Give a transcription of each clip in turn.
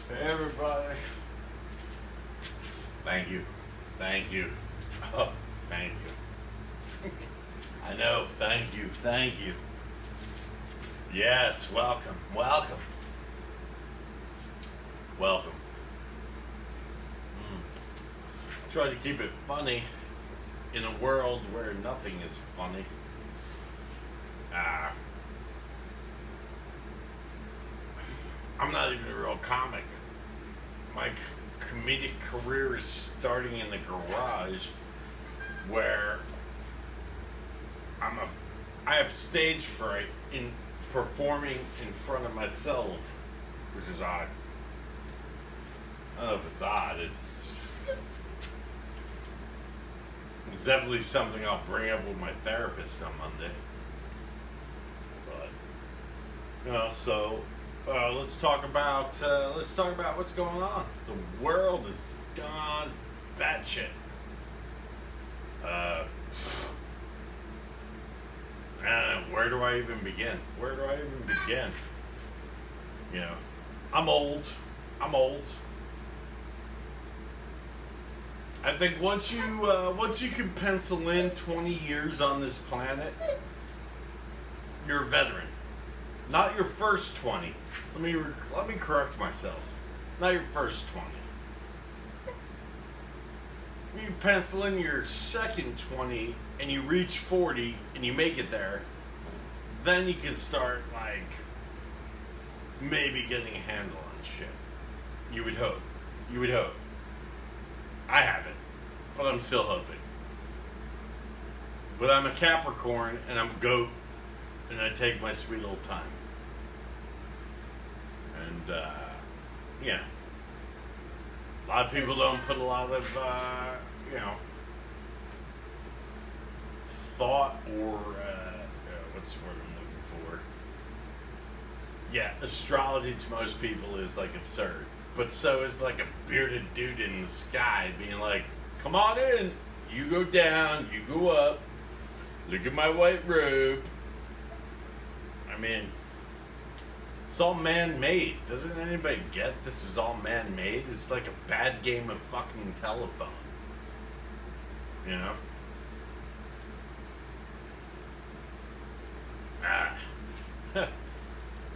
Hey everybody. Thank you. Thank you. Oh, thank you. I know, thank you, thank you. Yes, welcome, welcome. Welcome. Try to keep it funny in a world where nothing is funny. I'm not even a real comic. My comedic career is starting in the garage where I have stage fright in performing in front of myself, which is odd. I don't know if it's odd. It's definitely something I'll bring up with my therapist on Monday. But so let's talk about what's going on. The world has gone batshit. Where do I even begin? You know, I'm old. I think once you can pencil in 20 years on this planet, you're a veteran. Not your first 20. Let me correct myself. Not your first 20. When you pencil in your second 20 and you reach 40 and you make it there, then you can start maybe getting a handle on shit. You would hope. I haven't, but I'm still hoping. But I'm a Capricorn and I'm a goat, and I take my sweet old time. And yeah, a lot of people don't put a lot of thought or what's the word I'm looking for? Yeah, astrology to most people is absurd. But so is a bearded dude in the sky being like, come on in, you go down, you go up, look at my white robe. I mean, it's all man-made. Doesn't anybody get this is all man-made? It's like a bad game of fucking telephone. You know?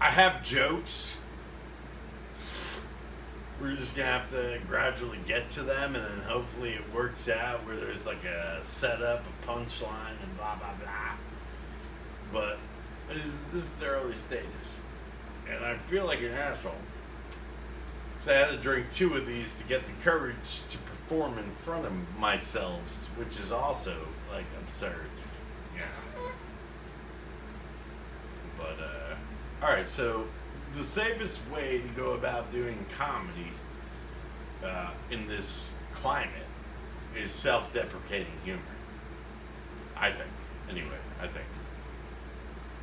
I have jokes. We're just gonna have to gradually get to them, and then hopefully it works out where there's a setup, a punchline, and blah blah blah. But this is the early stages, and I feel like an asshole. So I had to drink 2 of these to get the courage to perform in front of myself, which is also absurd. Yeah. But all right, so the safest way to go about doing comedy in this climate is self-deprecating humor. I think. Anyway,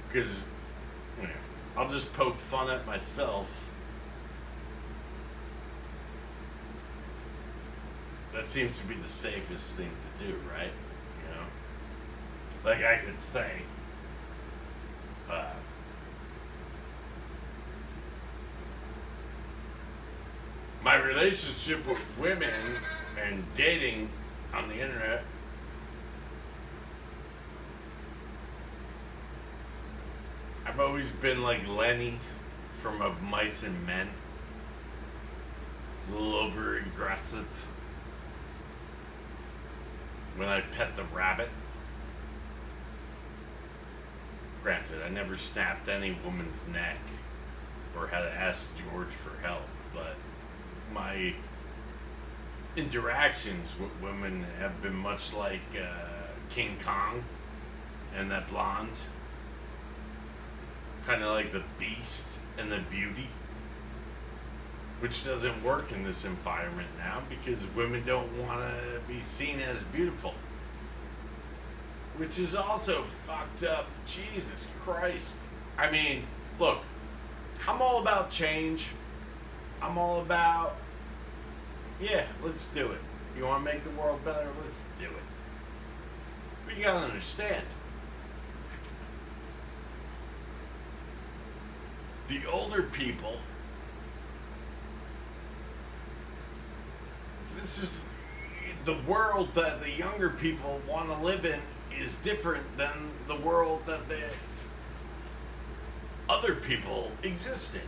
because I'll just poke fun at myself. That seems to be the safest thing to do, right? I could say, my relationship with women and dating on the internet I've always been like Lenny from Of Mice and Men. A little over aggressive when I pet the rabbit. Granted, I never snapped any woman's neck or had to ask George for help, but my interactions with women have been much like King Kong and that blonde. Kind of like the Beast and the Beauty. Which doesn't work in this environment now because women don't want to be seen as beautiful. Which is also fucked up. Jesus Christ. I mean, look, I'm all about change. I'm all about, yeah, let's do it. You want to make the world better? Let's do it. But you gotta understand, the older people this is the world that the younger people want to live in is different than the world that the other people exist in.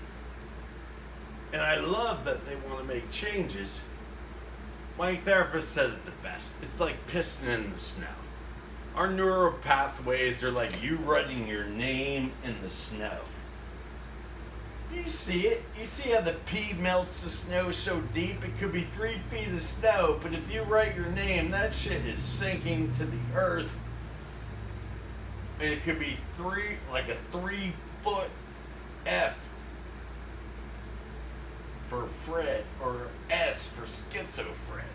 And I love that they want to make changes. My therapist said it the best. It's like pissing in the snow. Our neural pathways are like you writing your name in the snow. You see it. You see how the pea melts the snow so deep? It could be 3 feet of snow, but if you write your name, that shit is sinking to the earth. And it could be like a 3-foot F for Fred, or S for schizophrenic.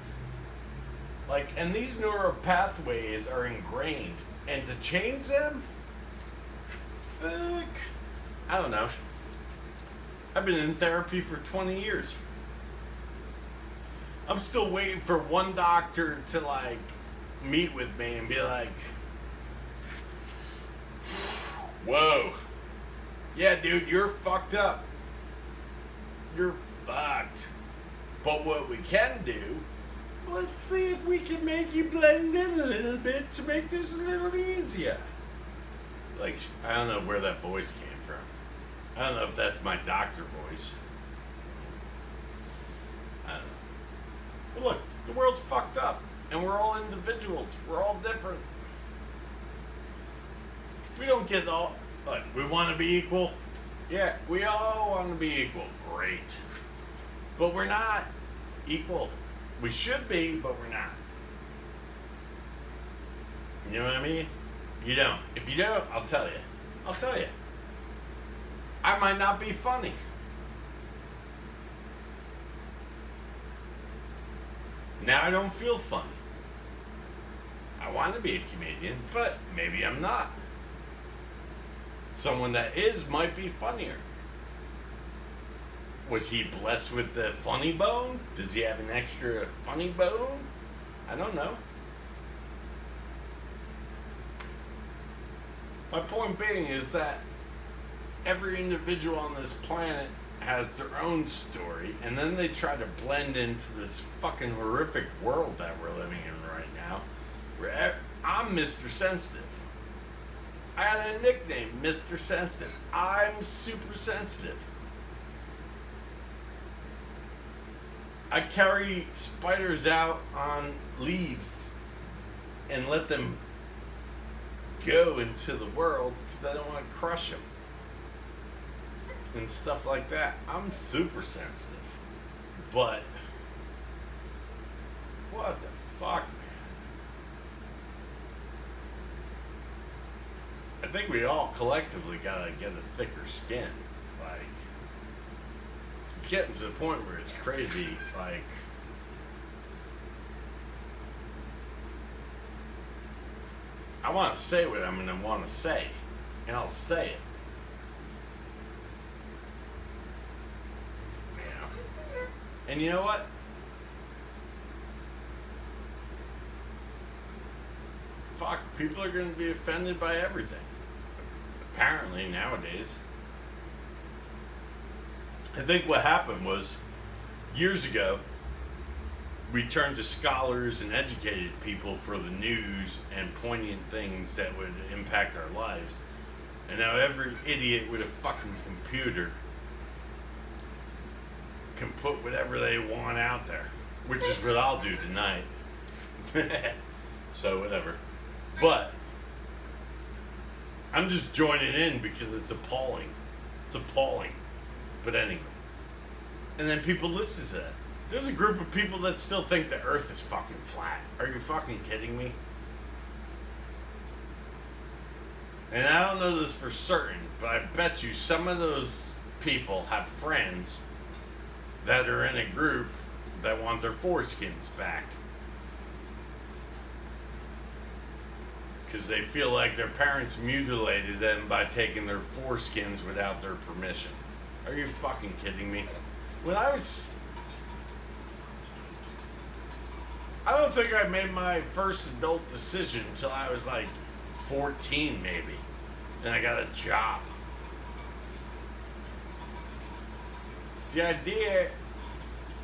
Like, and these neural pathways are ingrained, and to change them, fuck, I don't know. I've been in therapy for 20 years. I'm still waiting for one doctor to like meet with me and be like, whoa, yeah, dude, you're fucked up. You're fucked. But what we can do, let's see if we can make you blend in a little bit to make this a little easier. Like, I don't know where that voice came from. I don't know if that's my doctor voice. I don't know. But look, the world's fucked up, and we're all individuals. We're all different. We don't get all, like, we want to be equal. Yeah, we all want to be equal. Great. But we're not equal. We should be, but we're not. You know what I mean? You don't. If you don't, I'll tell you. I'll tell you. I might not be funny. Now I don't feel funny. I want to be a comedian, but maybe I'm not. Someone that is might be funnier. Was he blessed with the funny bone? Does he have an extra funny bone? I don't know. My point being is that every individual on this planet has their own story, and then they try to blend into this fucking horrific world that we're living in right now, where I'm Mr. Sensitive. I had a nickname, Mr. Sensitive. I'm super sensitive. I carry spiders out on leaves and let them go into the world because I don't want to crush them and stuff like that. I'm super sensitive, but what the fuck, man? I think we all collectively gotta get a thicker skin. Like, it's getting to the point where it's crazy. Like, I want to say what I'm gonna want to say, and I'll say it. You know? And you know what? Fuck, people are gonna be offended by everything. Apparently, nowadays. I think what happened was, years ago, we turned to scholars and educated people for the news and poignant things that would impact our lives. And now every idiot with a fucking computer can put whatever they want out there, which is what I'll do tonight. So, whatever. But I'm just joining in because it's appalling. It's appalling. But anyway. And then people listen to that. There's a group of people that still think the earth is fucking flat. Are you fucking kidding me? And I don't know this for certain, but I bet you some of those people have friends that are in a group that want their foreskins back. Because they feel like their parents mutilated them by taking their foreskins without their permission. Are you fucking kidding me? When I don't think I made my first adult decision until I was like 14 maybe. And I got a job. The idea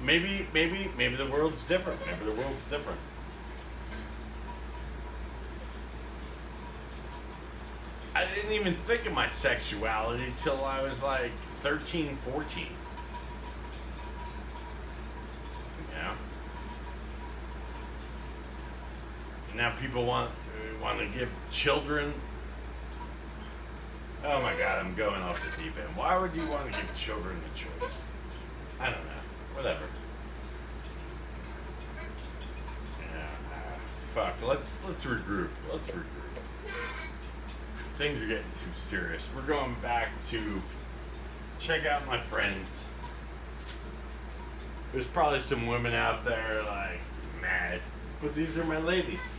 maybe the world's different. Maybe the world's different. I didn't even think of my sexuality till I was like 13, 14. Yeah. And now people want to give children. Oh my God, I'm going off the deep end. Why would you want to give children a choice? I don't know. Whatever. Yeah. Fuck. Let's regroup. Let's regroup. Things are getting too serious. We're going back to check out my friends. There's probably some women out there like mad, but these are my ladies.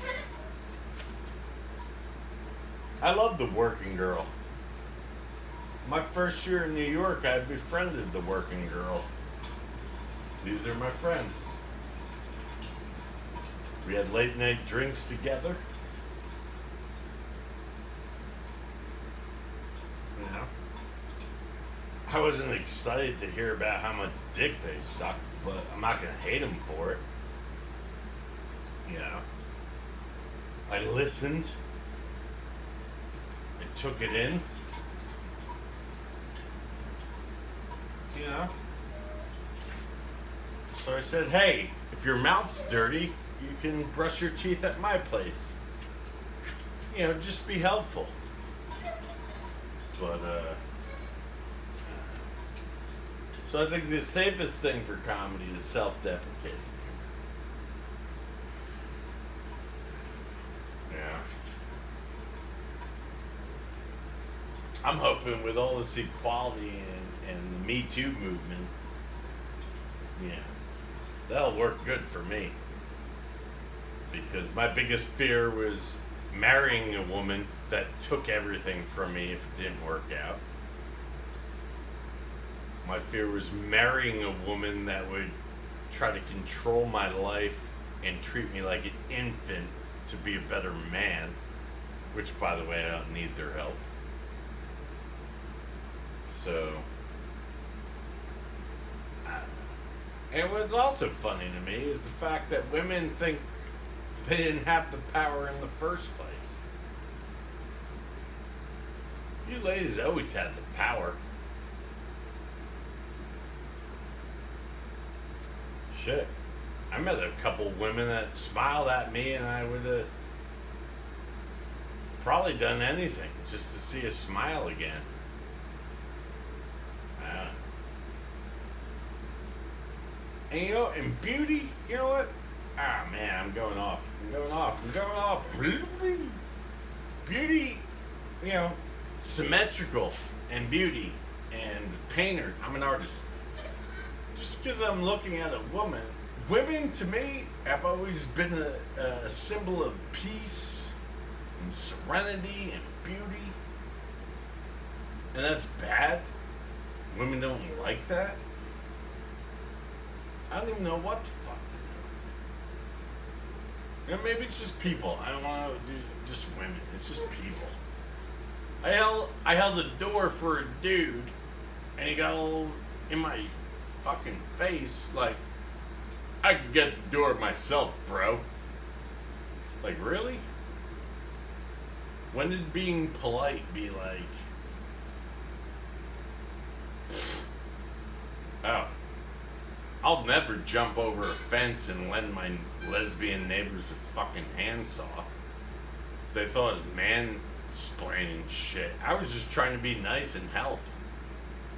I love the working girl. My first year in New York, I befriended the working girl. These are my friends. We had late night drinks together. You know? I wasn't excited to hear about how much dick they sucked, but I'm not going to hate them for it. You know? I listened. I took it in. You know? So I said, hey, if your mouth's dirty, you can brush your teeth at my place. You know, just be helpful. But, so I think the safest thing for comedy is self-deprecating. Yeah. I'm hoping with all this equality and the Me Too movement, yeah, that'll work good for me. Because my biggest fear was marrying a woman that took everything from me if it didn't work out. My fear was marrying a woman that would try to control my life and treat me like an infant to be a better man, which, by the way, I don't need their help. So, and what's also funny to me is the fact that women think they didn't have the power in the first place. You ladies always had the power. Shit. I met a couple women that smiled at me and I would have probably done anything just to see a smile again. And you know, in beauty, you know what? Ah, man, I'm going off. Beauty, you know, symmetrical and beauty and painter. I'm an artist. Just because I'm looking at a woman, women to me have always been a symbol of peace and serenity and beauty. And that's bad. Women don't like that. I don't even know what the fuck to do. You know, maybe it's just people. I don't want to do just women. It's just people. I held a door for a dude, and he got all in my fucking face. Like, I could get the door myself, bro. Like, really? When did being polite be like, oh, I'll never jump over a fence and lend my lesbian neighbors a fucking handsaw. They thought I was mansplaining shit. I was just trying to be nice and help.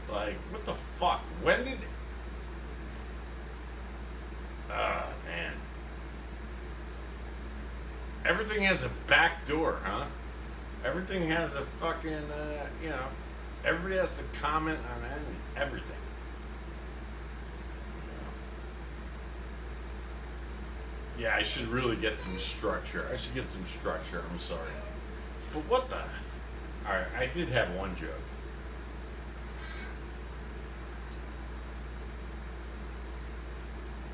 Like, what the fuck? When did... man. Everything has a back door, huh? Everything has a fucking, you know, everybody has to comment on everything. Yeah, I should really get some structure. I'm sorry. But what the... Alright, I did have one joke.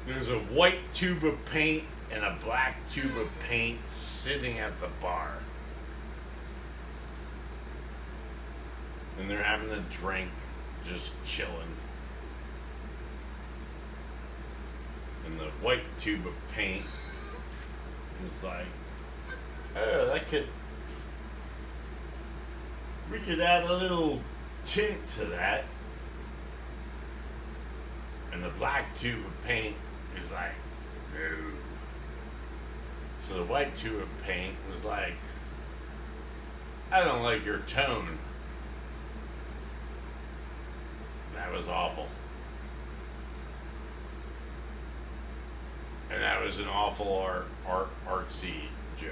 There's a white tube of paint and a black tube of paint sitting at the bar. And they're having a drink, just chilling. And the white tube of paint was like, oh, we could add a little tint to that. And the black tube of paint is like, no. So the white tube of paint was like, I don't like your tone. That was awful. And that was an awful artsy joke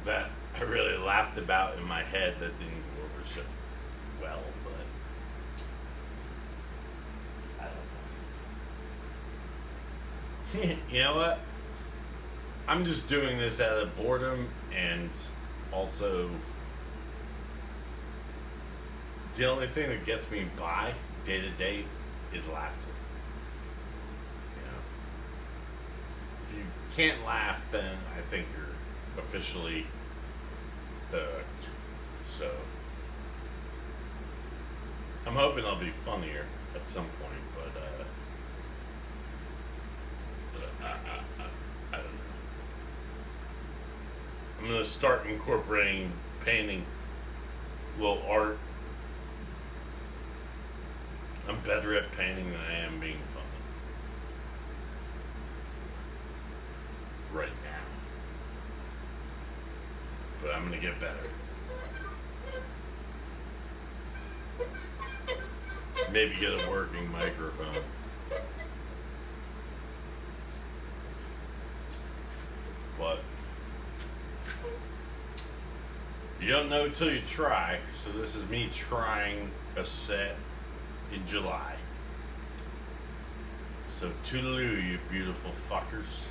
that I really laughed about in my head. That didn't go over so well, but I don't know. You know what? I'm just doing this out of boredom, and also the only thing that gets me by day to day is laughter. If you can't laugh, then I think you're officially hooked. So I'm hoping I'll be funnier at some point, but I don't know. I'm gonna start incorporating painting, little art. I'm better at painting than I am being funny right now, but I'm gonna get better. Maybe get a working microphone. But you don't know till you try. So this is me trying a set in July. So toodaloo, you beautiful fuckers.